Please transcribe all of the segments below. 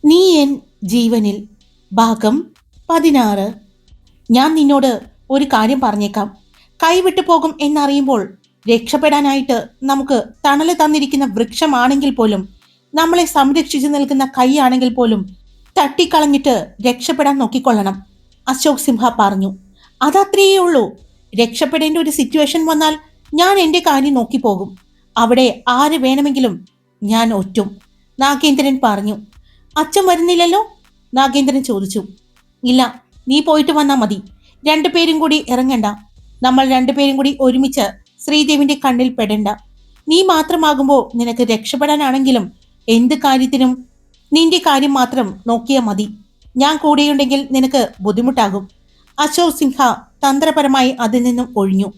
നീ എൻ ജീവനിൽ ഭാഗം 16. ഞാൻ നിന്നോട് ഒരു കാര്യം പറഞ്ഞേക്കാം. കൈവിട്ടു പോകും എന്നറിയുമ്പോൾ രക്ഷപ്പെടാനായിട്ട് നമുക്ക് തണല് തന്നിരിക്കുന്ന വൃക്ഷമാണെങ്കിൽ പോലും, നമ്മളെ സംരക്ഷിച്ചു നിൽക്കുന്ന കൈയാണെങ്കിൽ പോലും തട്ടിക്കളഞ്ഞിട്ട് രക്ഷപ്പെടാൻ നോക്കിക്കൊള്ളണം. അശോക് സിംഹ പറഞ്ഞു. അതത്രയേ ഉള്ളൂ. രക്ഷപ്പെടേണ്ട ഒരു സിറ്റുവേഷൻ വന്നാൽ ഞാൻ എന്റെ കാര്യം നോക്കിപ്പോകും. അവിടെ ആര് വേണമെങ്കിലും ഞാൻ ഒറ്റും. നാഗേന്ദ്രൻ പറഞ്ഞു. അച്ഛൻ വരുന്നില്ലല്ലോ? നാഗേന്ദ്രൻ ചോദിച്ചു. ഇല്ല, നീ പോയിട്ട് വന്നാ മതി. രണ്ടുപേരും കൂടി ഇറങ്ങണ്ട. നമ്മൾ രണ്ടുപേരും കൂടി ഒരുമിച്ച് ശ്രീദേവിന്റെ കണ്ണിൽ പെടണ്ട. നീ മാത്രമാകുമ്പോൾ നിനക്ക് രക്ഷപ്പെടാനാണെങ്കിലും എന്ത് കാര്യത്തിനും നിന്റെ കാര്യം മാത്രം നോക്കിയാൽ മതി. ഞാൻ കൂടെയുണ്ടെങ്കിൽ നിനക്ക് ബുദ്ധിമുട്ടാകും. അശോക് സിൻഹ തന്ത്രപരമായി അതിൽ നിന്നും ഒഴിഞ്ഞു.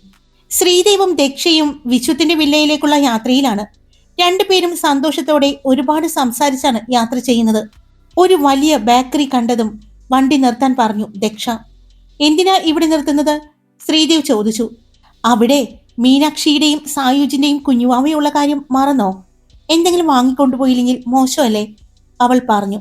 ശ്രീദേവും ദക്ഷയും വിശ്വത്തിന്റെ വില്ലയിലേക്കുള്ള യാത്രയിലാണ്. രണ്ടുപേരും സന്തോഷത്തോടെ ഒരുപാട് സംസാരിച്ചാണ് യാത്ര ചെയ്യുന്നത്. ഒരു വലിയ ബേക്കറി കണ്ടതും വണ്ടി നിർത്താൻ പറഞ്ഞു ദക്ഷ. എന്തിനാ ഇവിടെ നിർത്തുന്നത്? ശ്രീദേവ് ചോദിച്ചു. അവിടെ മീനാക്ഷിയുടെയും സായുജിന്റെയും കുഞ്ഞുവാവയുള്ള കാര്യം മറന്നോ? എന്തെങ്കിലും വാങ്ങിക്കൊണ്ടുപോയില്ലെങ്കിൽ മോശമല്ലേ? അവൾ പറഞ്ഞു.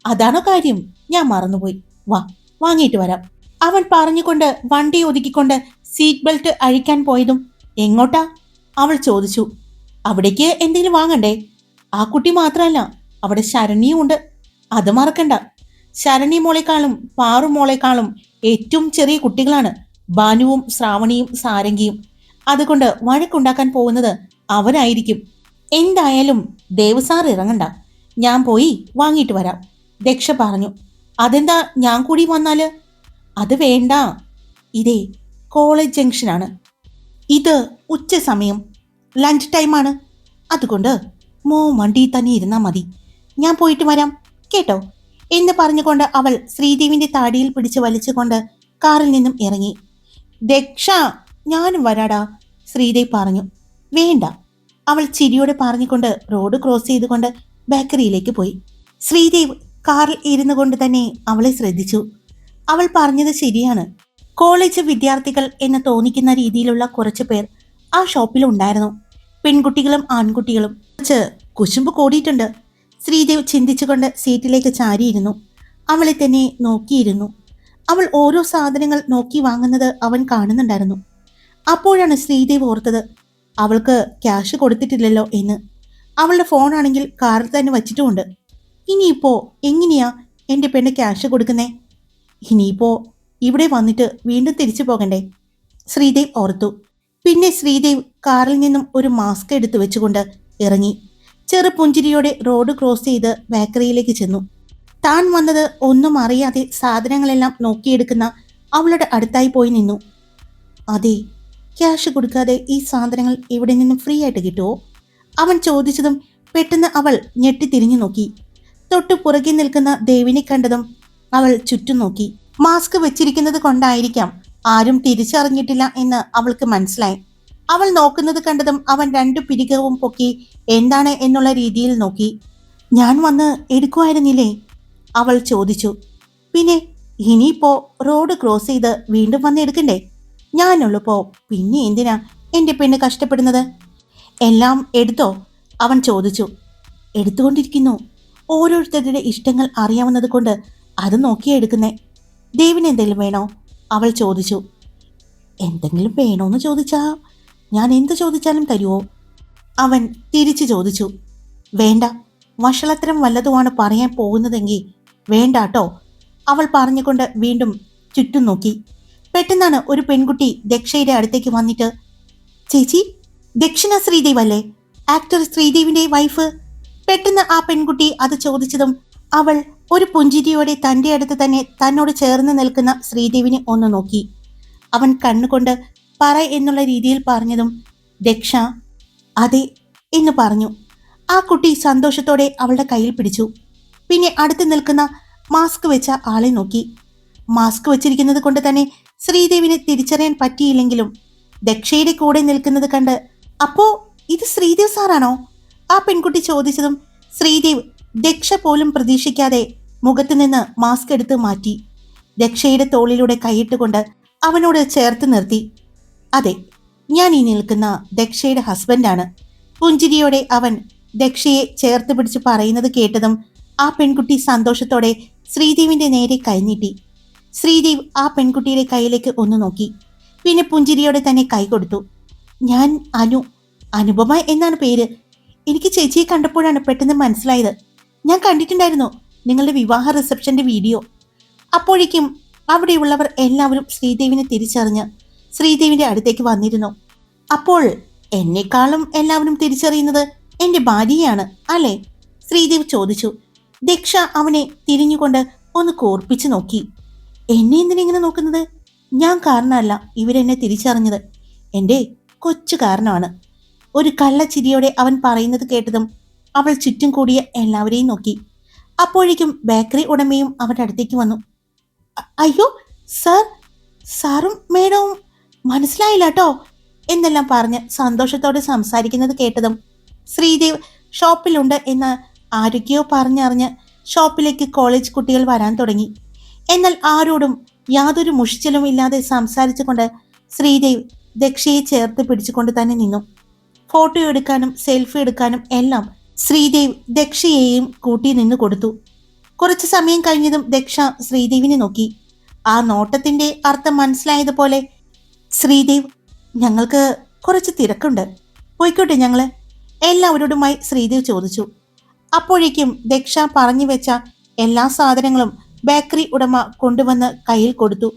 അതാണോ കാര്യം? ഞാൻ മറന്നുപോയി. വാ, വാങ്ങിയിട്ട് വരാം. അവൻ പറഞ്ഞുകൊണ്ട് വണ്ടി ഒതുക്കിക്കൊണ്ട് സീറ്റ് ബെൽറ്റ് അഴിക്കാൻ പോയതും എങ്ങോട്ടാ? അവൾ ചോദിച്ചു. അവിടേക്ക് എന്തെങ്കിലും വാങ്ങണ്ടേ? ആ കുട്ടി മാത്രമല്ല, അവിടെ ശരണ്യും ഉണ്ട്. അത് മറക്കണ്ട. ശരണി മോളെക്കാളും പാറു മോളെക്കാളും ഏറ്റവും ചെറിയ കുട്ടികളാണ് ഭാനുവും ശ്രാവണിയും സാരംഗിയും. അതുകൊണ്ട് വഴക്കുണ്ടാക്കാൻ പോകുന്നത് അവരായിരിക്കും. എന്തായാലും ദേവസാർ ഇറങ്ങണ്ട, ഞാൻ പോയി വാങ്ങിയിട്ട് വരാം, ദക്ഷ പറഞ്ഞു. അതെന്താ, ഞാൻ കൂടി വന്നാല്? അത് വേണ്ട. ഇതേ കോളേജ് ജംഗ്ഷനാണ്. ഇത് ഉച്ച സമയം, ലഞ്ച് ടൈമാണ്. അതുകൊണ്ട് വണ്ടിയിൽ തന്നെ ഇരുന്നാൽ മതി. ഞാൻ പോയിട്ട് വരാം കേട്ടോ എന്ന് പറഞ്ഞുകൊണ്ട് അവൾ ശ്രീദേവിന്റെ താടിയിൽ പിടിച്ച് വലിച്ചുകൊണ്ട് കാറിൽ നിന്നും ഇറങ്ങി. ദക്ഷ, ഞാനും വരാടാ, ശ്രീദേവ് പറഞ്ഞു. വേണ്ട, അവൾ ചിരിയോടെ പറഞ്ഞുകൊണ്ട് റോഡ് ക്രോസ് ചെയ്തുകൊണ്ട് ബേക്കറിയിലേക്ക് പോയി. ശ്രീദേവ് കാറിൽ ഇരുന്നു കൊണ്ട് തന്നെ അവളെ ശ്രദ്ധിച്ചു. അവൾ പറഞ്ഞത് ശരിയാണ്. കോളേജ് വിദ്യാർത്ഥികൾ എന്ന് തോന്നിക്കുന്ന രീതിയിലുള്ള കുറച്ചു പേർ ആ ഷോപ്പിൽ ഉണ്ടായിരുന്നു. പെൺകുട്ടികളും ആൺകുട്ടികളും. കുറച്ച് കുശുമ്പ് കൂടിയിട്ടുണ്ട്. ശ്രീദേവ് ചിന്തിച്ചുകൊണ്ട് സീറ്റിലേക്ക് ചാരിയിരുന്നു. അവളെ തന്നെ നോക്കിയിരുന്നു. അവൾ ഓരോ സാധനങ്ങൾ നോക്കി വാങ്ങുന്നത് അവൻ കാണുന്നുണ്ടായിരുന്നു. അപ്പോഴാണ് ശ്രീദേവ് ഓർത്തത്, അവൾക്ക് ക്യാഷ് കൊടുത്തിട്ടില്ലല്ലോ എന്ന്. അവളുടെ ഫോണാണെങ്കിൽ കാറിൽ തന്നെ വച്ചിട്ടുമുണ്ട്. ഇനിയിപ്പോ എങ്ങനെയാ എൻ്റെ പെണ്ണ് ക്യാഷ് കൊടുക്കുന്നേ? ഇനിയിപ്പോ ഇവിടെ വന്നിട്ട് വീണ്ടും തിരിച്ചു പോകണ്ടേ? ശ്രീദേവ് ഓർത്തു. പിന്നെ ശ്രീദേവ് കാറിൽ നിന്നും ഒരു മാസ്ക് എടുത്തു വെച്ചുകൊണ്ട് ഇറങ്ങി. ചെറുപുഞ്ചിരിയോടെ റോഡ് ക്രോസ് ചെയ്ത് ബേക്കറിയിലേക്ക് ചെന്നു. താൻ വന്നത് ഒന്നും അറിയാതെ സാധനങ്ങളെല്ലാം നോക്കിയെടുക്കുന്ന അവളുടെ അടുത്തായി പോയി നിന്നു. അതെ, ക്യാഷ് കൊടുക്കാതെ ഈ സാധനങ്ങൾ ഇവിടെ നിന്നും ഫ്രീ ആയിട്ട് കിട്ടുമോ? അവൻ ചോദിച്ചതും പെട്ടെന്ന് അവൾ ഞെട്ടിത്തിരിഞ്ഞു നോക്കി. തൊട്ടു പുറകിൽ നിൽക്കുന്ന ദേവിനെ കണ്ടതും അവൾ ചുറ്റും നോക്കി. മാസ്ക് വെച്ചിരിക്കുന്നത് കൊണ്ടായിരിക്കാം ആരും തിരിച്ചറിഞ്ഞിട്ടില്ല എന്ന് അവൾക്ക് മനസ്സിലായി. അവൾ നോക്കുന്നത് കണ്ടതും അവൻ രണ്ടു പിരികവും പൊക്കി എന്താണ് എന്നുള്ള രീതിയിൽ നോക്കി. ഞാൻ വന്ന് എടുക്കുമായിരുന്നില്ലേ? അവൾ ചോദിച്ചു. പിന്നെ ഇനിയിപ്പോ റോഡ് ക്രോസ് ചെയ്ത് വീണ്ടും വന്ന് എടുക്കണ്ടേ? ഞാനുള്ളപ്പോ പിന്നെ എന്തിനാ എൻ്റെ പെണ്ണ് കഷ്ടപ്പെടുന്നത്? എല്ലാം എടുത്തോ? അവൻ ചോദിച്ചു. എടുത്തുകൊണ്ടിരിക്കുന്നു. ഓരോരുത്തരുടെ ഇഷ്ടങ്ങൾ അറിയാവുന്നത് കൊണ്ട് അത് നോക്കിയാ എടുക്കുന്നേ. ദേവിന് എന്തെങ്കിലും വേണോ? അവൾ ചോദിച്ചു. എന്തെങ്കിലും വേണോന്ന് ചോദിച്ചാ ഞാൻ എന്ത് ചോദിച്ചാലും തരുമോ? അവൻ തിരിച്ചു ചോദിച്ചു. വേണ്ട, വഷളത്തരം വല്ലതുമാണ് പറയാൻ പോകുന്നതെങ്കിൽ വേണ്ടാട്ടോ, അവൾ പറഞ്ഞുകൊണ്ട് വീണ്ടും ചുറ്റും നോക്കി. പെട്ടെന്നാണ് ഒരു പെൺകുട്ടി ദക്ഷയുടെ അടുത്തേക്ക് വന്നിട്ട്, ചേച്ചി, ദക്ഷിണ ശ്രീദേവ് അല്ലേ? ആക്ടർ ശ്രീദേവിന്റെ വൈഫ്? പെട്ടെന്ന് ആ പെൺകുട്ടി അത് ചോദിച്ചതും അവൾ ഒരു പുഞ്ചിരിയോടെ തൻ്റെ അടുത്ത് തന്നെ തന്നോട് ചേർന്ന് നിൽക്കുന്ന ശ്രീദേവിനെ ഒന്ന് നോക്കി. അവൻ കണ്ണുകൊണ്ട് പറ എന്നുള്ള രീതിയിൽ പറഞ്ഞതും ദക്ഷ അതെ എന്ന് പറഞ്ഞു. ആ കുട്ടി സന്തോഷത്തോടെ അവളുടെ കയ്യിൽ പിടിച്ചു. പിന്നെ അടുത്ത് നിൽക്കുന്ന മാസ്ക് വെച്ച ആളെ നോക്കി. മാസ്ക് വെച്ചിരിക്കുന്നത് കൊണ്ട് തന്നെ ശ്രീദേവിനെ തിരിച്ചറിയാൻ പറ്റിയില്ലെങ്കിലും ദക്ഷയുടെ കൂടെ നിൽക്കുന്നത് കണ്ട്, അപ്പോ ഇത് ശ്രീദേവ് സാറാണോ? ആ പെൺകുട്ടി ചോദിച്ചതും ശ്രീദേവ് ദക്ഷ പോലും പ്രതീക്ഷിക്കാതെ മുഖത്ത് നിന്ന് മാസ്ക് എടുത്ത് മാറ്റി. ദക്ഷയുടെ തോളിലൂടെ കൈയിട്ടുകൊണ്ട് അവനോട് ചേർത്ത് നിർത്തി. അതെ, ഞാൻ ഈ നിൽക്കുന്ന ദക്ഷയുടെ ഹസ്ബൻഡാണ്. പുഞ്ചിരിയോടെ അവൻ ദക്ഷയെ ചേർത്ത് പിടിച്ച് പറയുന്നത് കേട്ടതും ആ പെൺകുട്ടി സന്തോഷത്തോടെ ശ്രീദേവിന്റെ നേരെ കൈനീട്ടി. ശ്രീദേവ് ആ പെൺകുട്ടിയുടെ കയ്യിലേക്ക് ഒന്ന് നോക്കി. പിന്നെ പുഞ്ചിരിയോടെ തന്നെ കൈ കൊടുത്തു. ഞാൻ അനുപമ എന്നാണ് പേര്. എനിക്ക് ചേച്ചിയെ കണ്ടപ്പോഴാണ് പെട്ടെന്ന് മനസ്സിലായത്. ഞാൻ കണ്ടിട്ടുണ്ടായിരുന്നു നിങ്ങളുടെ വിവാഹ റിസപ്ഷന്റെ വീഡിയോ. അപ്പോഴേക്കും അവിടെയുള്ളവർ എല്ലാവരും ശ്രീദേവിനെ തിരിച്ചറിഞ്ഞ് ശ്രീദേവിന്റെ അടുത്തേക്ക് വന്നിരുന്നു. അപ്പോൾ എന്നെക്കാളും എല്ലാവരും തിരിച്ചറിയുന്നത് എന്റെ ഭാര്യയാണ് അല്ലേ? ശ്രീദേവ് ചോദിച്ചു. ദക്ഷ അവനെ തിരിഞ്ഞുകൊണ്ട് ഒന്ന് കോർപ്പിച്ചു നോക്കി. എന്നെ എന്തിനെങ്ങനെ നോക്കുന്നത്? ഞാൻ കാരണമല്ല ഇവരെന്നെ തിരിച്ചറിഞ്ഞത്, എൻ്റെ കൊച്ചു കാരണമാണ്. ഒരു കള്ളച്ചിരിയോടെ അവൻ പറയുന്നത് കേട്ടതും അവൾ ചുറ്റും കൂടിയ എല്ലാവരെയും നോക്കി. അപ്പോഴേക്കും ബേക്കറി ഉടമയും അവരുടെ അടുത്തേക്ക് വന്നു. അയ്യോ സാർ, സാറും മേഡവും മനസ്സിലായില്ല കേട്ടോ എന്നെല്ലാം പറഞ്ഞ് സന്തോഷത്തോടെ സംസാരിക്കുന്നത് കേട്ടതും ശ്രീദേവ് ഷോപ്പിലുണ്ട് എന്ന് ആരൊക്കെയോ പറഞ്ഞറിഞ്ഞ് ഷോപ്പിലേക്ക് കോളേജ് കുട്ടികൾ വരാൻ തുടങ്ങി. എന്നാൽ ആരോടും യാതൊരു മുഷിച്ചലും ഇല്ലാതെ സംസാരിച്ചുകൊണ്ട് ശ്രീദേവ് ദക്ഷയെ ചേർത്ത് പിടിച്ചുകൊണ്ട് തന്നെ നിന്നു. ഫോട്ടോ എടുക്കാനും സെൽഫി എടുക്കാനും എല്ലാം ശ്രീദേവ് ദക്ഷയെയും കൂട്ടി നിന്ന് കൊടുത്തു. കുറച്ചു സമയം കഴിഞ്ഞതും ദക്ഷ ശ്രീദേവിനെ നോക്കി. ആ നോട്ടത്തിന്റെ അർത്ഥം മനസ്സിലായതുപോലെ ശ്രീദേവ്, ഞങ്ങൾക്ക് കുറച്ച് തിരക്കുണ്ട്, പോയിക്കോട്ടെ ഞങ്ങള് എല്ലാവരോടുമായി ശ്രീദേവ് ചോദിച്ചു. അപ്പോഴേക്കും ദക്ഷ പറഞ്ഞു വെച്ച എല്ലാ സാധനങ്ങളും ബേക്കറി ഉടമ കൊണ്ടുവന്ന് കയ്യിൽ കൊടുത്തു.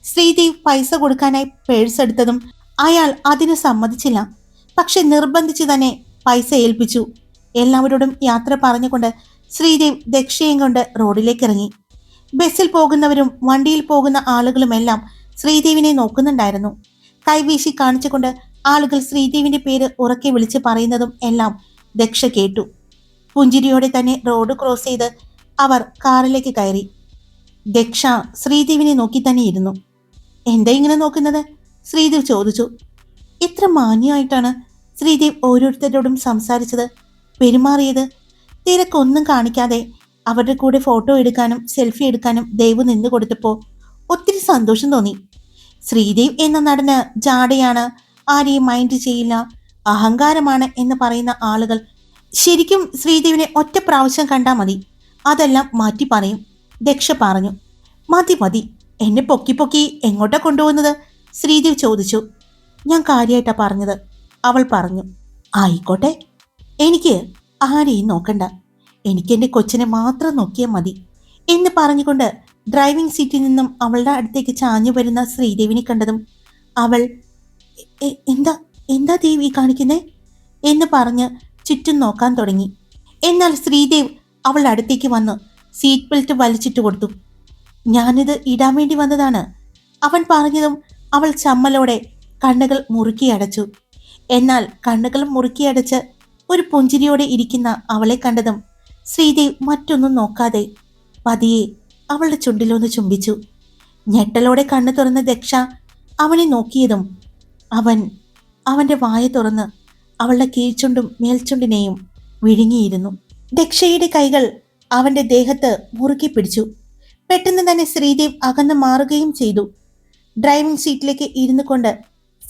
ശ്രീദേവ് പൈസ കൊടുക്കാനായി പേഴ്സ് എടുത്തതും അയാൾ അതിന് സമ്മതിച്ചില്ല. പക്ഷെ നിർബന്ധിച്ച് തന്നെ പൈസ ഏൽപ്പിച്ചു. എല്ലാവരോടും യാത്ര പറഞ്ഞുകൊണ്ട് ശ്രീദേവ് ദക്ഷയും കൊണ്ട് റോഡിലേക്ക് ഇറങ്ങി. ബസ്സിൽ പോകുന്നവരും വണ്ടിയിൽ പോകുന്ന ആളുകളുമെല്ലാം ശ്രീദേവിനെ നോക്കുന്നുണ്ടായിരുന്നു. കൈവീശി കാണിച്ചുകൊണ്ട് ആളുകൾ ശ്രീദേവിന്റെ പേര് ഉറക്കെ വിളിച്ച് പറയുന്നതും എല്ലാം ദക്ഷ കേട്ടു. പുഞ്ചിരിയോടെ തന്നെ റോഡ് ക്രോസ് ചെയ്ത് അവർ കാറിലേക്ക് കയറി. ദക്ഷ ശ്രീദേവിനെ നോക്കി തന്നെ ഇരുന്നു. എന്താ ഇങ്ങനെ നോക്കുന്നത്? ശ്രീദേവ് ചോദിച്ചു. എത്ര മാന്യമായിട്ടാണ് ശ്രീദേവ് ഓരോരുത്തരോടും സംസാരിച്ചത്, പെരുമാറിയത്. തിരക്കൊന്നും കാണിക്കാതെ അവരുടെ കൂടെ ഫോട്ടോ എടുക്കാനും സെൽഫി എടുക്കാനും ദേവ് നിന്ന് കൊടുത്തപ്പോൾ ഒത്തിരി സന്തോഷം തോന്നി. ശ്രീദേവ് എന്ന നടന് ജാടയാണ്, ആരെയും മൈൻഡ് ചെയ്യില്ല, അഹങ്കാരമാണ് എന്ന് പറയുന്ന ആളുകൾ ശരിക്കും ശ്രീദേവിനെ ഒറ്റ പ്രാവശ്യം കണ്ടാൽ മതി, അതെല്ലാം മാറ്റി പറയും. ദക്ഷ പറഞ്ഞു. മതി മതി, എന്നെ പൊക്കി പൊക്കി എങ്ങോട്ടാ കൊണ്ടുപോകുന്നത്? ശ്രീദേവ് ചോദിച്ചു. ഞാൻ കാര്യമായിട്ടാ പറഞ്ഞത്, അവൾ പറഞ്ഞു. ആയിക്കോട്ടെ, എനിക്ക് ആരെയും നോക്കണ്ട, എനിക്ക് എൻ്റെ കൊച്ചിനെ മാത്രം നോക്കിയാൽ മതി എന്ന് പറഞ്ഞുകൊണ്ട് ഡ്രൈവിംഗ് സീറ്റിൽ നിന്നും അവളുടെ അടുത്തേക്ക് ചാഞ്ഞു വരുന്ന ശ്രീദേവിനെ കണ്ടതും അവൾ എന്താ എന്താ ദേവി കാണിക്കുന്നേ എന്ന് പറഞ്ഞ് ചുറ്റും നോക്കാൻ തുടങ്ങി. എന്നാൽ ശ്രീദേവ് അവളുടെ അടുത്തേക്ക് വന്ന് സീറ്റ് ബെൽറ്റ് വലിച്ചിട്ട് കൊടുത്തു. ഞാനിത് ഇടാൻ വേണ്ടി വന്നതാണ്, അവൻ പറഞ്ഞതും അവൾ ചമ്മലോടെ കണ്ണുകൾ മുറുക്കിയടച്ചു. എന്നാൽ കണ്ണുകൾ മുറുക്കിയടച്ച് ഒരു പുഞ്ചിരിയോടെ ഇരിക്കുന്ന അവളെ കണ്ടതും ശ്രീദേവ് മറ്റൊന്നും നോക്കാതെ പതിയെ അവളുടെ ചുണ്ടിലൊന്ന് ചുംബിച്ചു. ഞെട്ടലോടെ കണ്ണു തുറന്ന ദക്ഷ അവനെ നോക്കിയതും അവന്റെ വായ തുറന്ന് അവളുടെ കീഴ്ചുണ്ടും മേൽചുണ്ടിനെയും വിഴുങ്ങിയിരുന്നു. ദക്ഷയുടെ കൈകൾ അവന്റെ ദേഹത്ത് മുറുക്കി പിടിച്ചു. പെട്ടെന്ന് തന്നെ ശ്രീദേവ് അകന്നു മാറുകയും ചെയ്തു. ഡ്രൈവിംഗ് സീറ്റിലേക്ക് ഇരുന്നു കൊണ്ട്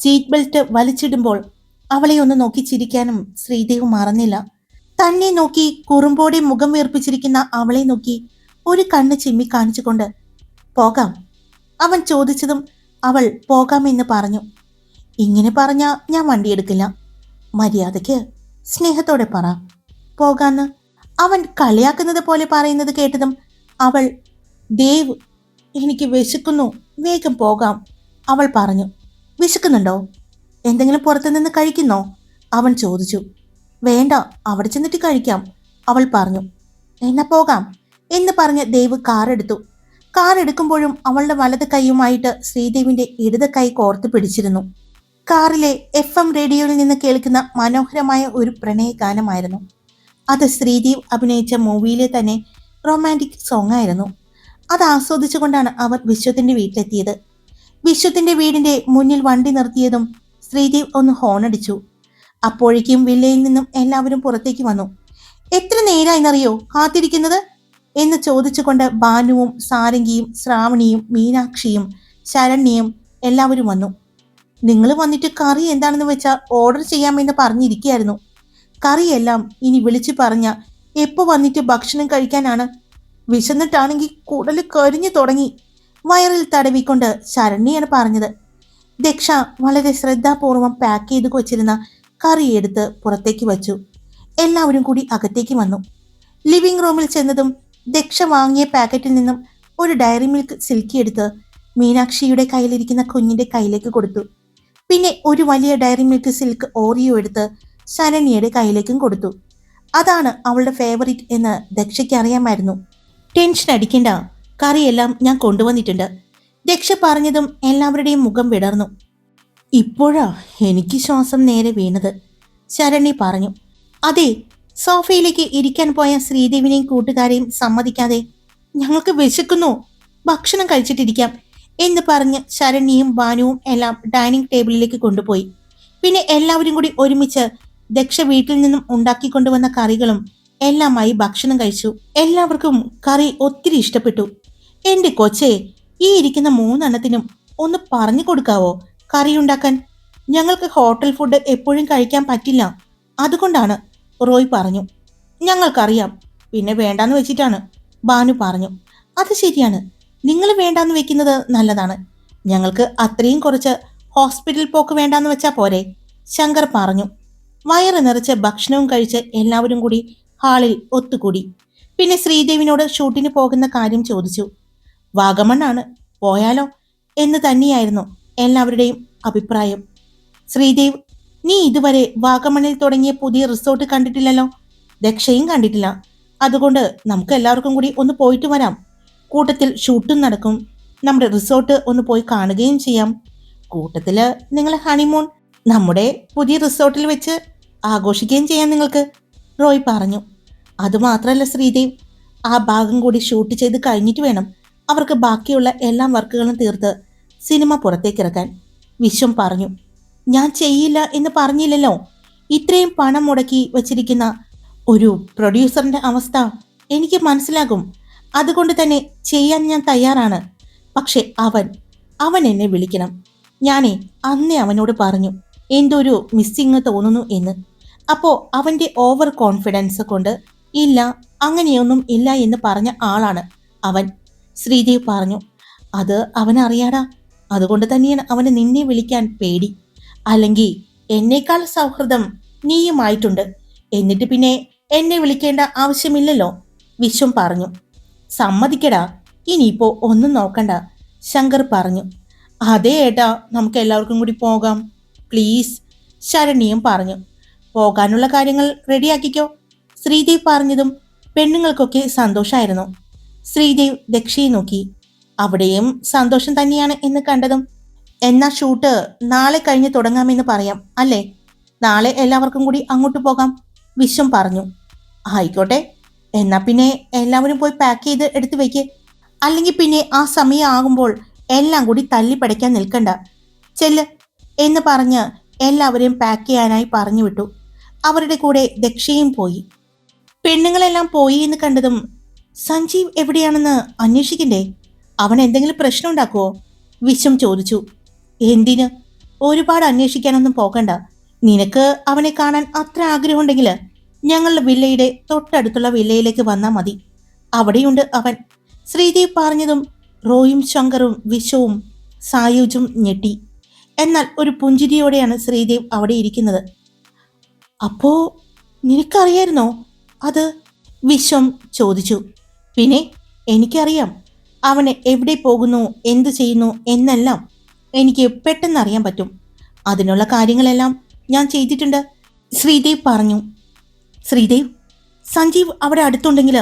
സീറ്റ് ബെൽറ്റ് വലിച്ചിടുമ്പോൾ അവളെ ഒന്ന് നോക്കി ചിരിക്കാനും ശ്രീദേവ് മറന്നില്ല. തന്നെ നോക്കി കുറുമ്പോടെ മുഖം വീർപ്പിച്ചിരിക്കുന്ന അവളെ നോക്കി ഒരു കണ്ണ് ചിമ്മി കാണിച്ചുകൊണ്ട് പോകാം അവൻ ചോദിച്ചതും അവൾ പോകാമെന്ന് പറഞ്ഞു. ഇങ്ങനെ പറഞ്ഞാ ഞാൻ വണ്ടിയെടുക്കില്ല, മര്യാദയ്ക്ക് സ്നേഹത്തോടെ പറ പോകാന്ന്. അവൻ കളിയാക്കുന്നത് പോലെ പറയുന്നത് കേട്ടതും അവൾ, ദേവ് എനിക്ക് വിശക്കുന്നു, വേഗം പോകാം അവൾ പറഞ്ഞു. വിശക്കുന്നുണ്ടോ? എന്തെങ്കിലും പുറത്തുനിന്ന് കഴിക്കുന്നോ? അവൻ ചോദിച്ചു. വേണ്ട, അവിടെ ചെന്നിട്ട് കഴിക്കാം അവൾ പറഞ്ഞു. എന്നാ പോകാം എന്ന് പറഞ്ഞ് ദേവ് കാറെടുത്തു. കാർ എടുക്കുമ്പോഴും അവളുടെ വലത് കൈയുമായിട്ട് ശ്രീദേവിന്റെ ഇടത് കൈ കോർത്ത് പിടിച്ചിരുന്നു. കാറിലെ FM റേഡിയോയിൽ നിന്ന് കേൾക്കുന്ന മനോഹരമായ ഒരു പ്രണയ ഗാനമായിരുന്നു അത്. ശ്രീദേവ് അഭിനയിച്ച മൂവിയിലെ തന്നെ റൊമാൻറ്റിക് സോങ് ആയിരുന്നു. അത് ആസ്വദിച്ചുകൊണ്ടാണ് അവർ വിശ്വത്തിന്റെ വീട്ടിലെത്തിയത്. വിശ്വത്തിന്റെ വീടിന്റെ മുന്നിൽ വണ്ടി നിർത്തിയതും ശ്രീദേവ് ഒന്ന് ഹോണടിച്ചു. അപ്പോഴേക്കും വില്ലയിൽ നിന്നും എല്ലാവരും പുറത്തേക്ക് വന്നു. എത്ര നേരമായിന്നറിയോ കാത്തിരിക്കുന്നത് എന്ന് ചോദിച്ചുകൊണ്ട് ഭാനുവും സാരംഗിയും ശ്രാവണിയും മീനാക്ഷിയും ശരണ്യയും എല്ലാവരും വന്നു. നിങ്ങൾ വന്നിട്ട് കറി എന്താണെന്ന് വെച്ചാൽ ഓർഡർ ചെയ്യാമെന്ന് പറഞ്ഞിരിക്കുകയായിരുന്നു. കറിയെല്ലാം ഇനി വിളിച്ചു പറഞ്ഞ എപ്പോ വന്നിട്ട് ഭക്ഷണം കഴിക്കാനാണ്? വിശന്നിട്ടാണെങ്കിൽ കുടല് കരിഞ്ഞു തുടങ്ങി. വയറിൽ തടവിക്കൊണ്ട് ശരണ്യാണ് പറഞ്ഞത്. ദക്ഷ വളരെ ശ്രദ്ധാപൂർവം പാക്ക് ചെയ്ത് വച്ചിരുന്ന കറി എടുത്ത് പുറത്തേക്ക് വച്ചു. എല്ലാവരും കൂടി അകത്തേക്ക് വന്നു. ലിവിംഗ് റൂമിൽ ചെന്നതും ദക്ഷ വാങ്ങിയ പാക്കറ്റിൽ നിന്നും ഒരു ഡയറി മിൽക്ക് സിൽക്കി എടുത്ത് മീനാക്ഷിയുടെ കയ്യിലിരിക്കുന്ന കുഞ്ഞിന്റെ കയ്യിലേക്ക് കൊടുത്തു. പിന്നെ ഒരു വലിയ ഡയറി മിൽക്ക് സിൽക്ക് ഓറിയോ എടുത്ത് ശരണ്യയുടെ കയ്യിലേക്കും കൊടുത്തു. അതാണ് അവളുടെ ഫേവറിറ്റ് എന്ന് ദക്ഷയ്ക്ക് അറിയാമായിരുന്നു. ടെൻഷൻ അടിക്കണ്ട, കറിയെല്ലാം ഞാൻ കൊണ്ടുവന്നിട്ടുണ്ട്. ദക്ഷ പറഞ്ഞതും എല്ലാവരുടെയും മുഖം വിടർന്നു. ഇപ്പോഴാ എനിക്ക് ശ്വാസം നേരെ വീണത്, ശരണ്യ പറഞ്ഞു. അതെ, സോഫയിലേക്ക് ഇരിക്കാൻ പോയ ശ്രീദേവിനെയും കൂട്ടുകാരെയും സമ്മതിക്കാതെ ഞങ്ങൾക്ക് വിശക്കുന്നു, ഭക്ഷണം കഴിച്ചിട്ടിരിക്കാം എന്ന് പറഞ്ഞ് ശരണ്യയും ഭാനുവും എല്ലാം ഡൈനിങ് ടേബിളിലേക്ക് കൊണ്ടുപോയി. പിന്നെ എല്ലാവരും കൂടി ഒരുമിച്ച് ദക്ഷ വീട്ടിൽ നിന്നും ഉണ്ടാക്കിക്കൊണ്ടുവന്ന കറികളും എല്ലാമായി ഭക്ഷണം കഴിച്ചു. എല്ലാവർക്കും കറി ഒത്തിരി ഇഷ്ടപ്പെട്ടു. എന്റെ കൊച്ചേ, ഈ ഇരിക്കുന്ന 3 ഒന്ന് പറഞ്ഞു കൊടുക്കാവോ കറി ഉണ്ടാക്കാൻ? ഞങ്ങൾക്ക് ഹോട്ടൽ ഫുഡ് എപ്പോഴും കഴിക്കാൻ പറ്റില്ല, അതുകൊണ്ടാണ്, റോയ് പറഞ്ഞു. ഞങ്ങൾക്കറിയാം, പിന്നെ വേണ്ടാന്ന് വെച്ചിട്ടാണ്, ഭാനു പറഞ്ഞു. അത് ശരിയാണ്, നിങ്ങൾ വേണ്ടാന്ന് വെക്കുന്നത് നല്ലതാണ്. ഞങ്ങൾക്ക് അത്രയും കുറച്ച് ഹോസ്പിറ്റൽ പോക്ക് വേണ്ടാന്ന് വെച്ചാ പോരെ, ശങ്കർ പറഞ്ഞു. വയറ് നിറച്ച് ഭക്ഷണവും കഴിച്ച് എല്ലാവരും കൂടി ഹാളിൽ ഒത്തുകൂടി. പിന്നെ ശ്രീദേവിനോട് ഷൂട്ടിന് പോകുന്ന കാര്യം ചോദിച്ചു. വാഗമണ്ണാണ്, പോയാലോ എന്ന് തന്നെയായിരുന്നു എല്ലാവരുടെയും അഭിപ്രായം. ശ്രീദേവ്, നീ ഇതുവരെ വാഗമണ്ണിൽ തുടങ്ങിയ പുതിയ റിസോർട്ട് കണ്ടിട്ടില്ലല്ലോ. ദക്ഷയും കണ്ടിട്ടില്ല. അതുകൊണ്ട് നമുക്ക് എല്ലാവർക്കും കൂടി ഒന്ന് പോയിട്ട് വരാം. കൂട്ടത്തിൽ ഷൂട്ടും നടക്കും, നമ്മുടെ റിസോർട്ട് ഒന്ന് പോയി കാണുകയും ചെയ്യാം. കൂട്ടത്തില് നിങ്ങൾ ഹണിമൂൺ നമ്മുടെ പുതിയ റിസോർട്ടിൽ വെച്ച് ആഘോഷിക്കുകയും ചെയ്യാം നിങ്ങൾക്ക്, റോയ് പറഞ്ഞു. അതുമാത്രമല്ല ശ്രീദേവ്, ആ ഭാഗം കൂടി ഷൂട്ട് ചെയ്ത് കഴിഞ്ഞിട്ട് വേണം അവർക്ക് ബാക്കിയുള്ള എല്ലാ വർക്കുകളും തീർത്ത് സിനിമ പുറത്തേക്കിറക്കാൻ, വിശ്വം പറഞ്ഞു. ഞാൻ ചെയ്യില്ല എന്ന് പറഞ്ഞില്ലല്ലോ. ഇത്രയും പണം മുടക്കി വച്ചിരിക്കുന്ന ഒരു പ്രൊഡ്യൂസറിന്റെ അവസ്ഥ എനിക്ക് മനസ്സിലാകും. അതുകൊണ്ട് തന്നെ ചെയ്യാൻ ഞാൻ തയ്യാറാണ്. പക്ഷെ അവൻ എന്നെ വിളിക്കണം. ഞാനേ അന്നേ അവനോട് പറഞ്ഞു എന്തോ ഒരു മിസ്സിങ് തോന്നുന്നു എന്ന്. അപ്പോ അവന്റെ ഓവർ കോൺഫിഡൻസ് കൊണ്ട് ഇല്ല, അങ്ങനെയൊന്നും ഇല്ല എന്ന് പറഞ്ഞ ആളാണ് അവൻ, ശ്രീദേവ് പറഞ്ഞു. അത് അവനറിയാടാ, അതുകൊണ്ട് തന്നെയാണ് അവന് നിന്നെ വിളിക്കാൻ പേടി. അല്ലെങ്കിൽ എന്നേക്കാൾ സൗഹൃദം നീയുമായിട്ടുണ്ട്, എന്നിട്ട് പിന്നെ എന്നെ വിളിക്കേണ്ട ആവശ്യമില്ലല്ലോ, വിശ്വം പറഞ്ഞു. സമ്മതിക്കടാ, ഇനിയിപ്പോ ഒന്നും നോക്കണ്ട, ശങ്കർ പറഞ്ഞു. അതേ ഏട്ടാ, നമുക്ക് എല്ലാവർക്കും കൂടി പോകാം പ്ലീസ്, ശരണ്യയും പറഞ്ഞു. പോകാനുള്ള കാര്യങ്ങൾ റെഡിയാക്കിക്കോ, ശ്രീദേവ് പറഞ്ഞതും പെണ്ണുങ്ങൾക്കൊക്കെ സന്തോഷമായിരുന്നു. ശ്രീദേവ് ദക്ഷയെ നോക്കി. അവിടെയും സന്തോഷം തന്നെയാണ് എന്ന് കണ്ടതും, എന്നാ ഷൂട്ട് നാളെ കഴിഞ്ഞ് തുടങ്ങാമെന്ന് പറയാം അല്ലേ? നാളെ എല്ലാവർക്കും കൂടി അങ്ങോട്ട് പോകാം, വിശ്വം പറഞ്ഞു. ആയിക്കോട്ടെ, എന്നാ പിന്നെ എല്ലാവരും പോയി പാക്ക് ചെയ്ത് എടുത്തു വെക്ക്. അല്ലെങ്കിൽ പിന്നെ ആ സമയം ആകുമ്പോൾ എല്ലാം കൂടി തല്ലി പടയ്ക്കാൻ നിൽക്കണ്ട, ചെല്ല് എന്ന് പറഞ്ഞ് എല്ലാവരെയും പാക്ക് ചെയ്യാനായി പറഞ്ഞു വിട്ടു. അവരുടെ കൂടെ ദക്ഷയും പോയി. പെണ്ണുങ്ങളെല്ലാം പോയി എന്ന് കണ്ടതും, സഞ്ജീവ് എവിടെയാണെന്ന് അന്വേഷിക്കണ്ടേ? അവൻ എന്തെങ്കിലും പ്രശ്നം ഉണ്ടാക്കുവോ, വിശ്വം ചോദിച്ചു. എന്തിന്? ഒരുപാട് അന്വേഷിക്കാനൊന്നും പോകണ്ട. നിനക്ക് അവനെ കാണാൻ അത്ര ആഗ്രഹമുണ്ടെങ്കിൽ ഞങ്ങളുടെ വില്ലയുടെ തൊട്ടടുത്തുള്ള വില്ലയിലേക്ക് വന്നാൽ മതി, അവിടെയുണ്ട് അവൻ, ശ്രീദേവ് പറഞ്ഞതും റോയും ശങ്കറും വിശ്വവും സായുജും ഞെട്ടി. എന്നാൽ ഒരു പുഞ്ചിരിയോടെയാണ് ശ്രീദേവ് അവിടെ ഇരിക്കുന്നത്. അപ്പോ നിനക്കറിയായിരുന്നോ അത്, വിശ്വം ചോദിച്ചു. പിന്നെ എനിക്കറിയാം, അവന് എവിടെ പോകുന്നു, എന്തു ചെയ്യുന്നു എന്നെല്ലാം എനിക്ക് പെട്ടെന്ന് അറിയാൻ പറ്റും. അതിനുള്ള കാര്യങ്ങളെല്ലാം ഞാൻ ചെയ്തിട്ടുണ്ട്, ശ്രീദേവ് പറഞ്ഞു. ശ്രീദേവ്, സഞ്ജീവ് അവിടെ അടുത്തുണ്ടെങ്കിൽ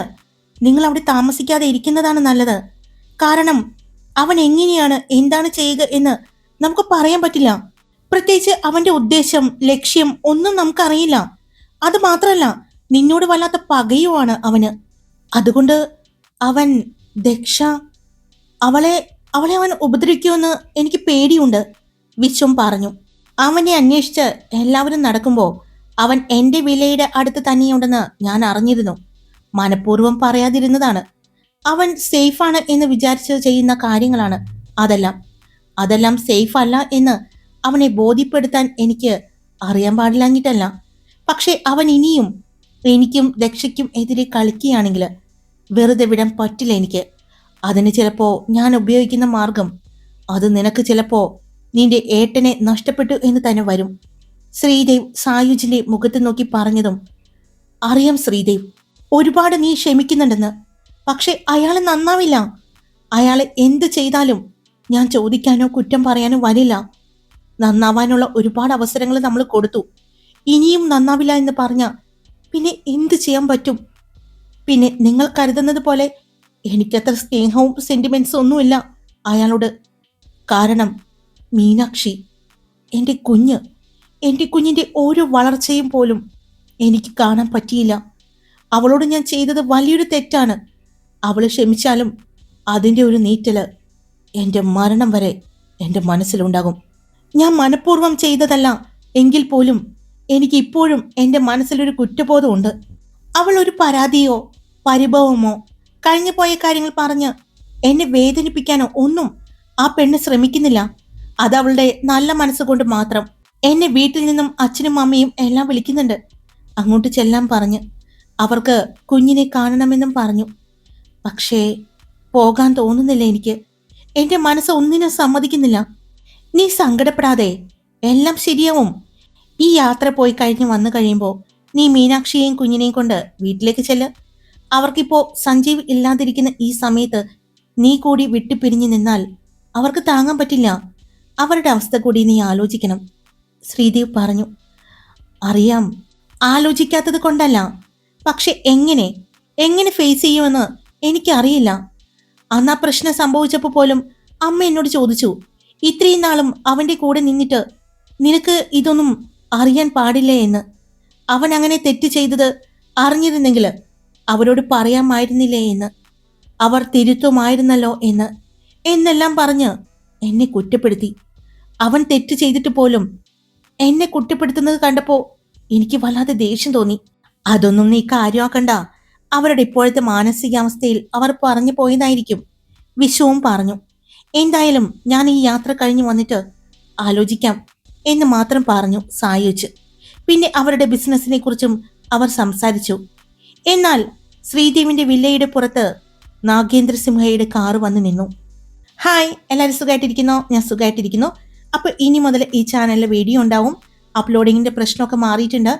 നിങ്ങൾ അവിടെ താമസിക്കാതെ ഇരിക്കുന്നതാണ് നല്ലത്. കാരണം അവൻ എങ്ങനെയാണ് എന്താണ് ചെയ്യുക എന്ന് നമുക്ക് പറയാൻ പറ്റില്ല. പ്രത്യേകിച്ച് അവന്റെ ഉദ്ദേശം ലക്ഷ്യം ഒന്നും നമുക്കറിയില്ല. അത് മാത്രമല്ല, നിന്നോട് വല്ലാത്ത പകയുമാണ് അവന്. അതുകൊണ്ട് അവൻ ദക്ഷ അവളെ അവൻ ഉപദ്രവിക്കുമെന്ന് എനിക്ക് പേടിയുണ്ട്, വിശ്വം പറഞ്ഞു. അവനെ അന്വേഷിച്ച് എല്ലാവരും നടക്കുമ്പോൾ അവൻ എൻ്റെ വിലയുടെ അടുത്ത് തന്നെയുണ്ടെന്ന് ഞാൻ അറിഞ്ഞിരുന്നു. മനഃപൂർവ്വം പറയാതിരുന്നതാണ്. അവൻ സേഫാണ് എന്ന് വിചാരിച്ച് ചെയ്യുന്ന കാര്യങ്ങളാണ് അതെല്ലാം സേഫ് അല്ല എന്ന് അവനെ ബോധ്യപ്പെടുത്താൻ എനിക്ക് അറിയാൻ പാടില്ലാഞ്ഞിട്ടല്ല. പക്ഷെ അവൻ ഇനിയും എനിക്കും ദക്ഷയ്ക്കും എതിരെ കളിക്കുകയാണെങ്കിൽ വെറുതെ വിടാൻ പറ്റില്ല എനിക്ക്. അതിന് ചിലപ്പോ ഞാൻ ഉപയോഗിക്കുന്ന മാർഗം അത് നിനക്ക് ചിലപ്പോ നിന്റെ ഏട്ടനെ നഷ്ടപ്പെട്ടു എന്ന് തന്നെ വരും. ശ്രീദേവ് സായുജിന്റെ മുഖത്ത് നോക്കി പറഞ്ഞതും, അറിയാം ശ്രീദേവ്, ഒരുപാട് നീ ക്ഷമിക്കുന്നുണ്ടെന്ന്. പക്ഷെ അയാൾ നന്നാവില്ല. അയാളെ എന്ത് ചെയ്താലും ഞാൻ ചോദിക്കാനോ കുറ്റം പറയാനോ വരില്ല. നന്നാവാനുള്ള ഒരുപാട് അവസരങ്ങൾ നമ്മൾ കൊടുത്തു. ഇനിയും നന്നാവില്ല എന്ന് പറഞ്ഞ പിന്നെ എന്ത് ചെയ്യാൻ പറ്റും? പിന്നെ നിങ്ങൾ കരുതുന്നത് പോലെ എനിക്കത്ര സ്നേഹവും സെന്റിമെന്റ്സും ഒന്നുമില്ല അയാളോട്. കാരണം മീനാക്ഷി, എൻ്റെ കുഞ്ഞ്, എൻ്റെ കുഞ്ഞിൻ്റെ ഓരോ വളർച്ചയും പോലും എനിക്ക് കാണാൻ പറ്റിയില്ല. അവളോട് ഞാൻ ചെയ്തത് വലിയൊരു തെറ്റാണ്. അവൾ ക്ഷമിച്ചാലും അതിൻ്റെ ഒരു നീറ്റല് എൻ്റെ മരണം വരെ എൻ്റെ മനസ്സിലുണ്ടാകും. ഞാൻ മനഃപൂർവ്വം ചെയ്തതല്ല എങ്കിൽ പോലും എനിക്ക് ഇപ്പോഴും എൻ്റെ മനസ്സിലൊരു കുറ്റബോധമുണ്ട്. അവൾ ഒരു പരാതിയോ പരിഭവമോ കഴിഞ്ഞു പോയ കാര്യങ്ങൾ പറഞ്ഞ് എന്നെ വേദനിപ്പിക്കാനോ ഒന്നും ആ പെണ്ണ് ശ്രമിക്കുന്നില്ല. അത് അവളുടെ നല്ല മനസ്സുകൊണ്ട് മാത്രം. എന്നെ വീട്ടിൽ നിന്നും അച്ഛനും അമ്മയും എല്ലാം വിളിക്കുന്നുണ്ട്. അങ്ങോട്ട് ചെല്ലാൻ പറഞ്ഞ് അവർക്ക് കുഞ്ഞിനെ കാണണമെന്നും പറഞ്ഞു. പക്ഷേ പോകാൻ തോന്നുന്നില്ല എനിക്ക്. എൻ്റെ മനസ്സ് ഒന്നിനും സമ്മതിക്കുന്നില്ല. നീ സങ്കടപ്പെടാതെ, എല്ലാം ശരിയാവും. ഈ യാത്ര പോയി കഴിഞ്ഞ് വന്നു കഴിയുമ്പോൾ നീ മീനാക്ഷിയെയും കുഞ്ഞിനെയും കൊണ്ട് വീട്ടിലേക്ക് ചെല്ല്. അവർക്കിപ്പോ സഞ്ജീവ് ഇല്ലാതിരിക്കുന്ന ഈ സമയത്ത് നീ കൂടി വിട്ടുപിരിഞ്ഞു നിന്നാൽ അവർക്ക് താങ്ങാൻ പറ്റില്ല. അവരുടെ അവസ്ഥ കൂടി നീ ആലോചിക്കണം. ശ്രീദേവ് പറഞ്ഞു. അറിയാം, ആലോചിക്കാത്തത് കൊണ്ടല്ല. പക്ഷെ എങ്ങനെ എങ്ങനെ ഫേസ് ചെയ്യുമെന്ന് എനിക്കറിയില്ല. അന്ന് ആ പ്രശ്നം സംഭവിച്ചപ്പോൾ പോലും അമ്മ എന്നോട് ചോദിച്ചു, ഇത്രയും നാളും അവൻ്റെ കൂടെ നിന്നിട്ട് നിനക്ക് ഇതൊന്നും അറിയാൻ പാടില്ലേ എന്ന്. അവൻ അങ്ങനെ തെറ്റ് ചെയ്തത് അറിഞ്ഞിരുന്നെങ്കിൽ അവരോട് പറയാമായിരുന്നില്ലേ എന്ന്, അവർ തിരുത്തുമായിരുന്നല്ലോ എന്നെല്ലാം പറഞ്ഞ് എന്നെ കുറ്റപ്പെടുത്തി. അവൻ തെറ്റ് ചെയ്തിട്ട് പോലും എന്നെ കുറ്റപ്പെടുത്തുന്നത് കണ്ടപ്പോൾ എനിക്ക് വല്ലാതെ ദേഷ്യം തോന്നി. അതൊന്നും നീ കാര്യമാക്കണ്ട. അവരുടെ ഇപ്പോഴത്തെ മാനസികാവസ്ഥയിൽ അവർ പറഞ്ഞു പോയതായിരിക്കും. വിശ്വവും പറഞ്ഞു. എന്തായാലും ഞാൻ ഈ യാത്ര കഴിഞ്ഞു വന്നിട്ട് ആലോചിക്കാം എന്ന് മാത്രം പറഞ്ഞു സായുജ്. പിന്നെ അവരുടെ ബിസിനസിനെ കുറിച്ചും അവർ സംസാരിച്ചു. എന്നാൽ ശ്രീദേവിന്റെ വില്ലയുടെ പുറത്ത് നാഗേന്ദ്രസിംഹയുടെ കാറ് വന്ന് നിന്നു. ഹായ്, എല്ലാവരും സുഖമായിട്ടിരിക്കുന്നോ? ഞാൻ സുഖമായിട്ടിരിക്കുന്നു. അപ്പോൾ ഇനി മുതൽ ഈ ചാനലിൽ വീഡിയോ ഉണ്ടാവും. അപ്ലോഡിങ്ങിന്റെ പ്രശ്നമൊക്കെ മാറിയിട്ടുണ്ട്.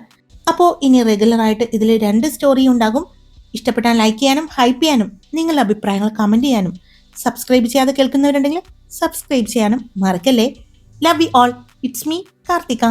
അപ്പോൾ ഇനി റെഗുലറായിട്ട് ഇതിൽ 2 സ്റ്റോറി ഉണ്ടാകും. ഇഷ്ടപ്പെട്ടാൽ ലൈക്ക് ചെയ്യാനും ഹൈപ്പ് ചെയ്യാനും നിങ്ങളുടെ അഭിപ്രായങ്ങൾ കമൻറ്റ് ചെയ്യാനും സബ്സ്ക്രൈബ് ചെയ്യാതെ കേൾക്കുന്നവരുണ്ടെങ്കിൽ സബ്സ്ക്രൈബ് ചെയ്യാനും മറക്കല്ലേ. Love you all. It's me Karthika.